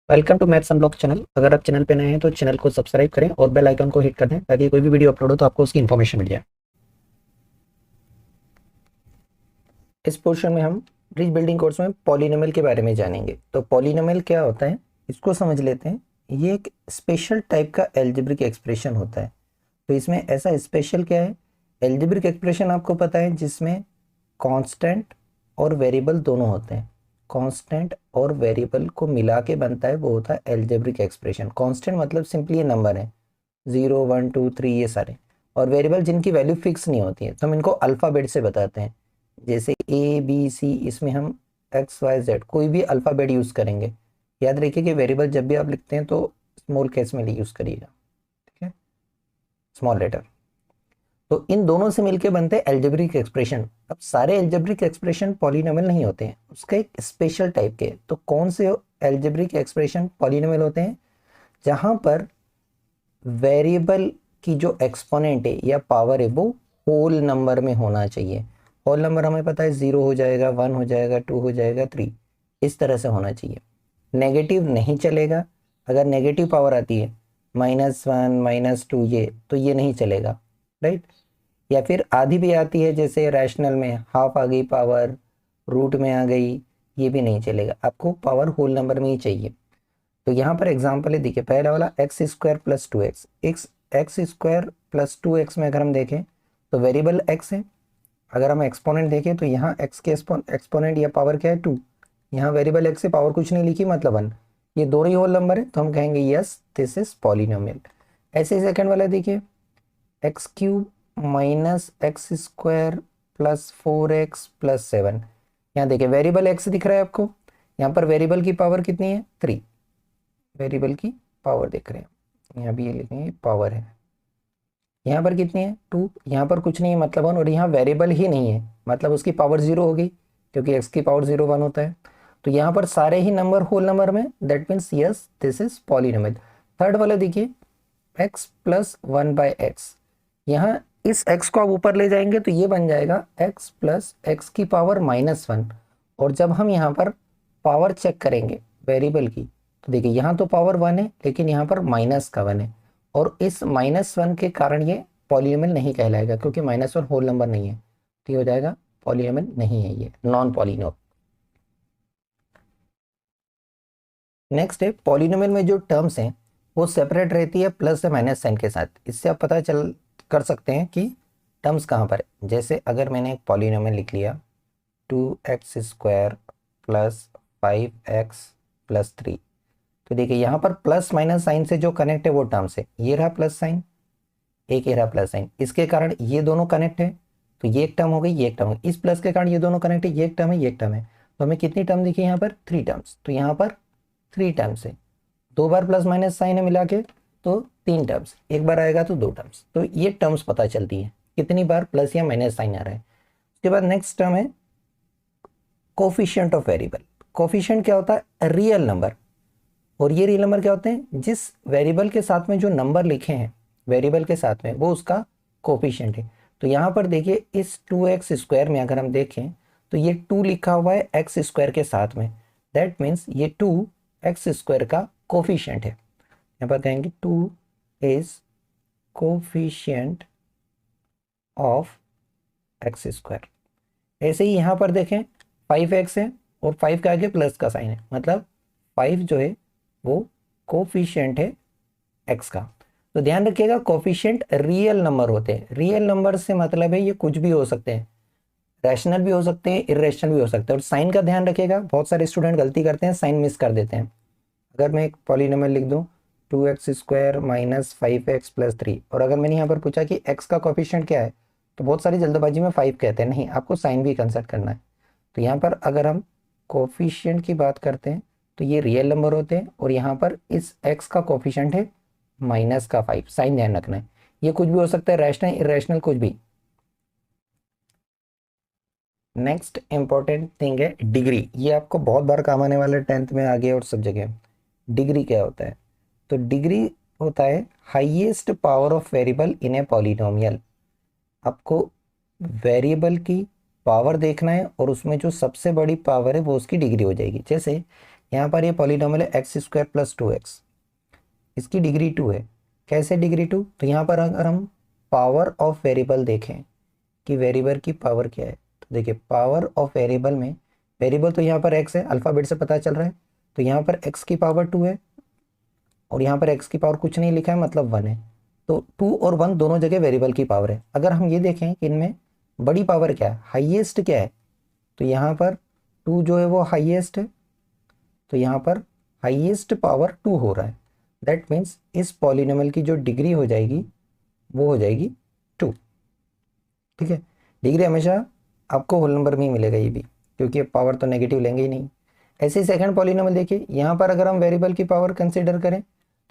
Welcome to maths unblock channel. अगर आप channel पे नए हैं तो चैनल को सब्सक्राइब करें और बेल आइकन को हिट कर दें ताकि कोई भी वीडियो अपलोड हो तो आपको उसकी इन्फॉर्मेशन मिल जाए। इस पोर्शन में हम ब्रिज बिल्डिंग कोर्स में पॉलिनोमियल के बारे में जानेंगे। तो पॉलिनोमियल क्या होता है इसको समझ लेते हैं। ये एक स्पेशल टाइप का एल्जेब्रिक एक्सप्रेशन होता है। तो इसमें ऐसा स्पेशल क्या है, एल्जेब्रिक एक्सप्रेशन आपको पता है जिसमें कांस्टेंट और वेरिएबल दोनों होते हैं। कांस्टेंट और वेरिएबल को मिला के बनता है वो होता है एल्जेब्रिक एक्सप्रेशन। कांस्टेंट मतलब सिंपली ये नंबर है, 0 1 2 3 ये सारे, और वेरिएबल जिनकी वैल्यू फिक्स नहीं होती है तो हम इनको अल्फ़ाबेट से बताते हैं। जैसे ए बी सी, इसमें हम एक्स वाई जेड कोई भी अल्फ़ाबेट यूज़ करेंगे। याद रखिए कि वेरिएबल जब भी आप लिखते हैं तो स्मॉल केस में यूज़ करिएगा, ठीक है, स्मॉल लेटर। तो इन दोनों से मिलके बनते हैं एल्जेब्रिक एक्सप्रेशन। अब सारे एल्जेब्रिक एक्सप्रेशन पॉलिनोमियल नहीं होते हैं, उसका एक स्पेशल टाइप के। तो कौन से एल्जेब्रिक एक्सप्रेशन पॉलिनोमियल होते हैं? जहां पर वेरिएबल की जो एक्सपोनेंट है या पावर है वो होल नंबर में होना चाहिए। होल नंबर हमें पता है 0 हो जाएगा, 1 हो जाएगा, 2 हो जाएगा, 3, इस तरह से होना चाहिए। नेगेटिव नहीं चलेगा। अगर नेगेटिव पावर आती है -1 -2 ये, तो ये नहीं चलेगा, राइट। या फिर आधी भी आती है, जैसे रैशनल में हाफ आ गई पावर, रूट में आ गई, ये भी नहीं चलेगा। आपको पावर होल नंबर में ही चाहिए। तो यहाँ पर एग्जाम्पल है, देखिए पहला वाला x² + 2x। x² + 2x में अगर हम देखें तो वेरिएबल x है। अगर हम एक्सपोनेंट देखें तो यहाँ x के एक्सपोनेंट या पावर क्या है 2। यहाँ वेरिएबल x से पावर कुछ नहीं लिखी, मतलब 1। ये दोनों ही होल नंबर है तो हम कहेंगे यस दिस इज पॉलिनोमियल। ऐसे ही सेकंड वाला देखिए, x³ - x² + 4x + 7। यहाँ देखिए वेरिएबल x दिख रहा है आपको, यहाँ पर वेरिएबल की पावर कितनी है 3। वेरिएबल की पावर देख रहे हैं, यहाँ भी ये लिखेंगे पावर है। यहाँ पर कितनी है 2, यहाँ पर कुछ नहीं है मतलब 1, और यहाँ वेरिएबल ही नहीं है मतलब उसकी पावर 0 होगी, क्योंकि x की पावर 0 1 होता है। तो यहाँ पर सारे ही नंबर होल नंबर में, that means yes this is polynomial. Third वाला देखिए x + 1/x। यहाँ इस x को आप ऊपर ले जाएंगे तो ये बन जाएगा x + x की पावर -1। और जब हम यहाँ पर पावर चेक करेंगे वेरिएबल की तो देखिए यहाँ तो पावर 1 है लेकिन यहाँ पर माइनस का 1 है, और इस -1 के कारण ये पॉलिनोमियल नहीं कहलाएगा, क्योंकि -1 होल नंबर नहीं है, तो ये हो जाएगा पॉलिनोमियल नहीं है, ये नॉन पॉलिनोमियल। नेक्स्ट है पॉलिनोमियल में जो टर्म्स हैं वो सेपरेट रहती है प्लस या माइनस साइन के साथ। इससे आप पता चल कर सकते हैं कि टर्म्स कहाँ पर है। जैसे अगर मैंने एक पॉलिनोमियल लिख लिया 2x² + 5x + 3, तो देखिए यहाँ पर प्लस माइनस साइन से जो कनेक्ट है वो टर्म्स है। ये रहा प्लस साइन, एक ये रहा प्लस साइन, इसके कारण ये दोनों कनेक्ट है, तो ये एक टर्म हो गई, ये एक टर्म हो गई। इस प्लस के कारण ये दोनों कनेक्ट है, ये एक टर्म है, ये एक टर्म है। तो हमें कितनी टर्म दिखी यहाँ पर 3 टर्म्स। तो यहाँ पर 3 टर्म्स है, 2 बार प्लस माइनस साइन है मिला के तो 3 टर्म्स, एक बार आएगा तो 2 टर्म्स। तो ये टर्म्स पता चलती है कितनी बार प्लस या माइनस साइन आ रहा है। उसके बाद नेक्स्ट टर्म है कोफिशिएंट ऑफ वेरिएबल। कोफिशिएंट क्या होता है? Real number. और ये रियल नंबर क्या होते हैं? जिस वेरिएबल के साथ में जो नंबर लिखे हैं वेरिएबल के साथ में वो उसका कोफिशिएंट है। तो यहाँ पर देखिए इस 2x² में अगर हम देखें तो ये 2 लिखा हुआ है x² के साथ में, दैट मीन्स ये 2x² का कोफिशिएंट है। यहाँ पर कहेंगे 2 इज कोफिशिएंट ऑफ x²। ऐसे ही यहाँ पर देखें 5x है और 5 के आगे प्लस का साइन है, मतलब 5 जो है वो कोफिशिएंट है x का। तो ध्यान रखिएगा कोफिशिएंट रियल नंबर होते हैं। रियल नंबर से मतलब है ये कुछ भी हो सकते हैं, रैशनल भी हो सकते हैं, इरेशनल भी हो सकते हैं। और साइन का ध्यान रखिएगा, बहुत सारे स्टूडेंट गलती करते हैं, साइन मिस कर देते हैं। अगर मैं एक पॉलिनोमियल लिख दूं 2x² - 5x + 3, और अगर मैंने यहाँ पर पूछा कि x का कोफिशिएंट क्या है तो बहुत सारी जल्दबाजी में 5 कहते हैं, नहीं आपको साइन भी कंसिडर करना है। तो यहाँ पर अगर हम कोफिशिएंट की बात करते हैं तो ये रियल नंबर होते हैं, और यहाँ पर इस x का कोफिशिएंट है -5। साइन ध्यान रखना है, ये कुछ भी हो सकता है, रैशनल इरेशनल कुछ भी। नेक्स्ट इंपॉर्टेंट थिंग है डिग्री। ये आपको बहुत बार काम आने वाला है 10th में आगे और सब जगह। डिग्री क्या होता है? तो डिग्री होता है highest power of variable in a polynomial. आपको वेरिएबल की पावर देखना है और उसमें जो सबसे बड़ी पावर है वो उसकी डिग्री हो जाएगी। जैसे यहाँ पर ये पॉलिनोमियल है एक्स स्क्वायर प्लस 2x, इसकी डिग्री 2 है। कैसे डिग्री 2? तो यहाँ पर अगर हम पावर ऑफ वेरिएबल देखें कि वेरिएबल की पावर क्या है, तो देखिए पावर ऑफ वेरिएबल में, वेरिएबल तो यहाँ पर x है, अल्फ़ाबेट से पता चल रहा है, तो यहाँ पर x की पावर 2 है और यहाँ पर x की पावर कुछ नहीं लिखा है, मतलब 1 है। तो 2 और 1 दोनों जगह वेरिएबल की पावर है। अगर हम ये देखें कि इनमें बड़ी पावर क्या है, हाईएस्ट क्या है, तो यहाँ पर 2 जो है वो हाईएस्ट है, तो यहाँ पर हाईएस्ट पावर 2 हो रहा है। दैट मीन्स इस पॉलिनोमियल की जो डिग्री हो जाएगी वो हो जाएगी 2। ठीक है, डिग्री हमेशा आपको होल नंबर में ही मिलेगा ये भी, क्योंकि पावर तो नेगेटिव लेंगे ही नहीं। ऐसे ही सेकंड पॉलिनोमियल देखिए, यहाँ पर अगर हम वेरिएबल की पावर कंसीडर करें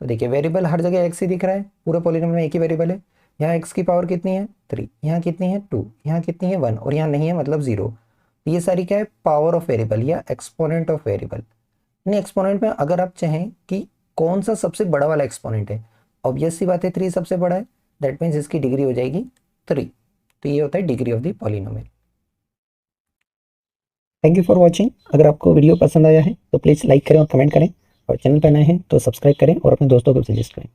तो देखिए वेरिएबल हर जगह एक्स ही दिख रहा है, पूरा पॉलिनोमियल में एक ही वेरिएबल है। यहाँ एक्स की पावर कितनी है 3, यहाँ कितनी है 2, यहाँ कितनी है 1 और यहाँ नहीं है मतलब 0। ये सारी क्या है, पावर ऑफ वेरिएबल या exponent of variable. In exponent में अगर आप चाहें कि कौन सा सबसे बड़ा वाला एक्सपोनेंट है, ऑब्वियस सी बात है 3 सबसे बड़ा है, दैट मीन्स इसकी डिग्री हो जाएगी 3। तो ये होता है degree of the polynomial. Thank you for watching. अगर आपको वीडियो पसंद आया है तो प्लीज़ लाइक करें और कमेंट करें, और चैनल पर नए हैं तो सब्सक्राइब करें और अपने दोस्तों को सजेस्ट करें।